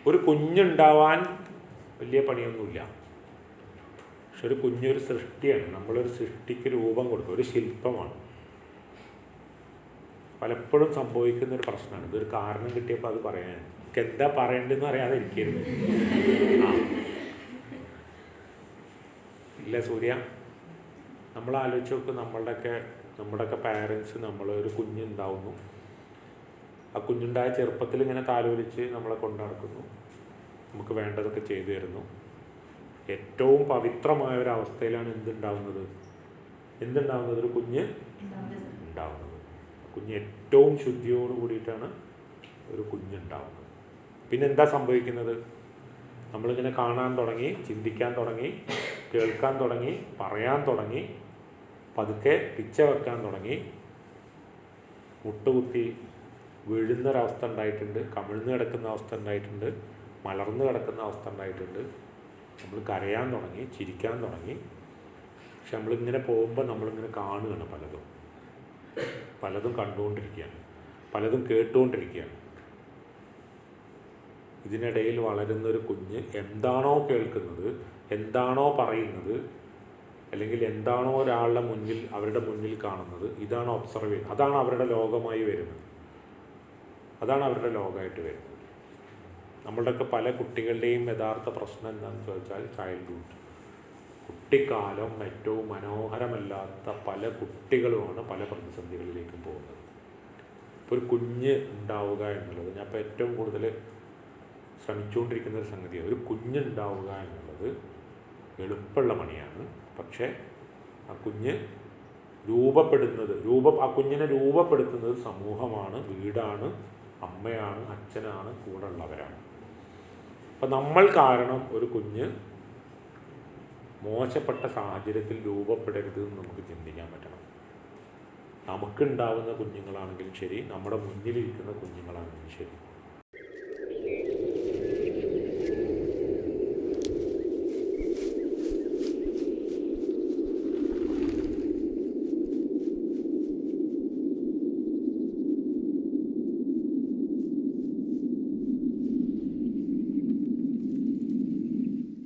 ഒരു കുഞ്ഞുണ്ടാവാൻ വലിയ പണിയൊന്നുമില്ല. പക്ഷെ ഒരു കുഞ്ഞൊരു സൃഷ്ടിയാണ്. നമ്മളൊരു സൃഷ്ടിക്ക് രൂപം കൊടുക്കുക, ഒരു ശില്പമാണ്. പലപ്പോഴും സംഭവിക്കുന്നൊരു പ്രശ്നമാണ്. ഇതൊരു കാരണം കിട്ടിയപ്പോൾ അത് പറയാൻ എനിക്ക് എന്താ പറയേണ്ടതെന്ന് അറിയാതെ ഇരിക്കരുത്. ഇല്ല സൂര്യ, നമ്മൾ ആലോചിച്ച് നോക്ക്. നമ്മുടെയൊക്കെ പാരൻസ് നമ്മളൊരു കുഞ്ഞുണ്ടാവുന്നു. ആ കുഞ്ഞുണ്ടായ ചെറുപ്പത്തിൽ ഇങ്ങനെ താലോലിച്ച് നമ്മളെ കൊണ്ടു നടക്കുന്നു, നമുക്ക് വേണ്ടതൊക്കെ ചെയ്തു തരുന്നു. ഏറ്റവും പവിത്രമായ ഒരവസ്ഥയിലാണ് എന്തുണ്ടാവുന്നത്? ഒരു കുഞ്ഞ് ഉണ്ടാവുന്നത്. കുഞ്ഞ് ഏറ്റവും ശുദ്ധിയോട് കൂടിയിട്ടാണ് ഒരു കുഞ്ഞുണ്ടാവുന്നത്. പിന്നെ എന്താ സംഭവിക്കുന്നത്? നമ്മളിങ്ങനെ കാണാൻ തുടങ്ങി, ചിന്തിക്കാൻ തുടങ്ങി, കേൾക്കാൻ തുടങ്ങി, പറയാൻ തുടങ്ങി, പതുക്കെ പിച്ച വെക്കാൻ തുടങ്ങി, മുട്ടുകുത്തി വീഴുന്നൊരവസ്ഥ ഉണ്ടായിട്ടുണ്ട്, കമിഴ്ന്ന് കിടക്കുന്ന അവസ്ഥ ഉണ്ടായിട്ടുണ്ട്, മലർന്ന് കിടക്കുന്ന അവസ്ഥ ഉണ്ടായിട്ടുണ്ട്. നമ്മൾ കരയാൻ തുടങ്ങി, ചിരിക്കാൻ തുടങ്ങി. പക്ഷെ നമ്മളിങ്ങനെ പോകുമ്പോൾ നമ്മളിങ്ങനെ കാണുകയാണ്, പലതും കണ്ടുകൊണ്ടിരിക്കുകയാണ്, പലതും കേട്ടുകൊണ്ടിരിക്കുകയാണ്. ഇതിനിടയിൽ വളരുന്നൊരു കുഞ്ഞ് എന്താണോ കേൾക്കുന്നത്, എന്താണോ പറയുന്നത്, അല്ലെങ്കിൽ എന്താണോ അവരുടെ മുന്നിൽ കാണുന്നത്, ഇതാണ് ഒബ്സർവ് ചെയ്യുന്നത്. അതാണ് അവരുടെ ലോകമായി വരുന്നത്, അതാണ് അവരുടെ ലോകമായിട്ട് വരുന്നത്. നമ്മളുടെയൊക്കെ പല കുട്ടികളുടെയും യഥാർത്ഥ പ്രശ്നം എന്താണെന്ന് ചോദിച്ചാൽ ചൈൽഡ്ഹുഡ്, കുട്ടിക്കാലം ഏറ്റവും മനോഹരമല്ലാത്ത പല കുട്ടികളുമാണ് പല പ്രതിസന്ധികളിലേക്കും പോകുന്നത്. ഇപ്പോൾ ഒരു കുഞ്ഞ് ഉണ്ടാവുക എന്നുള്ളത് ഞാൻ ഇപ്പോൾ ഏറ്റവും കൂടുതൽ ശ്രമിച്ചുകൊണ്ടിരിക്കുന്ന ഒരു സംഗതിയാണ്. ഒരു കുഞ്ഞുണ്ടാവുക എന്നുള്ളത് എളുപ്പമുള്ള പണിയാണ്. പക്ഷേ ആ കുഞ്ഞ് ആ കുഞ്ഞിനെ രൂപപ്പെടുത്തുന്നത് സമൂഹമാണ്, വീടാണ്, അമ്മയാണ്, അച്ഛനാണ്, കൂടെ ഉള്ളവരാണ്. അപ്പം നമ്മൾ കാരണം ഒരു കുഞ്ഞ് മോശപ്പെട്ട സാഹചര്യത്തിൽ രൂപപ്പെടരുത് എന്ന് നമുക്ക് ചിന്തിക്കാൻ പറ്റണം. നമുക്കുണ്ടാവുന്ന കുഞ്ഞുങ്ങളാണെങ്കിലും ശരി, നമ്മുടെ മുന്നിലിരിക്കുന്ന കുഞ്ഞുങ്ങളാണെങ്കിലും ശരി,